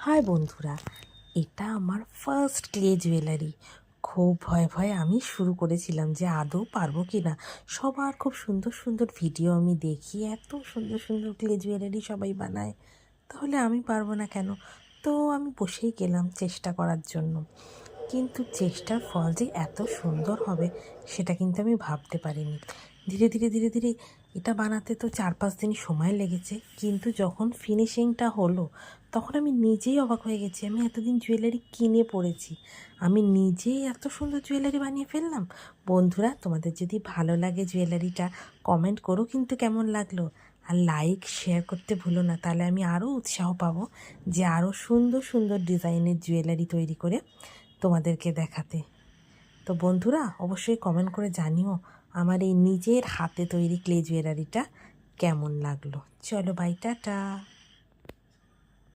High বন্ধুরা, এটা আমার ফার্স্ট ক্লে জুয়েলারি। খুব ভয়ে ভয়ে আমি শুরু করেছিলাম যে আদৌ পারবো কি না। সবার খুব সুন্দর সুন্দর ভিডিও আমি দেখি, এত সুন্দর সুন্দর ক্লে জুয়েলারি সবাই বানায়, তাহলে আমি পারবো না কেন? তো আমি বসেই গেলাম চেষ্টা করার জন্য। কিন্তু চেষ্টার ফল যে এত সুন্দর হবে সেটা কিন্তু আমি ভাবতে পারিনি। ধীরে ধীরে ধীরে ধীরে এটা বানাতে তো 4-5 দিন সময় লেগেছে, কিন্তু যখন ফিনিশিংটা হলো তখন আমি নিজেই অবাক হয়ে গেছি। আমি এতদিন জুয়েলারি কিনে পড়েছি, আমি নিজেই এত সুন্দর জুয়েলারি বানিয়ে ফেললাম। বন্ধুরা, তোমাদের যদি ভালো লাগে জুয়েলারিটা, কমেন্ট করো কিন্তু কেমন লাগলো। আর লাইক শেয়ার করতে ভুলো না, তাহলে আমি আরও উৎসাহ পাবো যে আরও সুন্দর সুন্দর ডিজাইনের জুয়েলারি তৈরি করে তোমাদেরকে দেখাতে। তো বন্ধুরা, অবশ্যই কমেন্ট করে জানিও আমার এই নিজের হাতে তৈরি ক্লে জুয়েলারিটা কেমন লাগলো। চলো বাই, টাটা।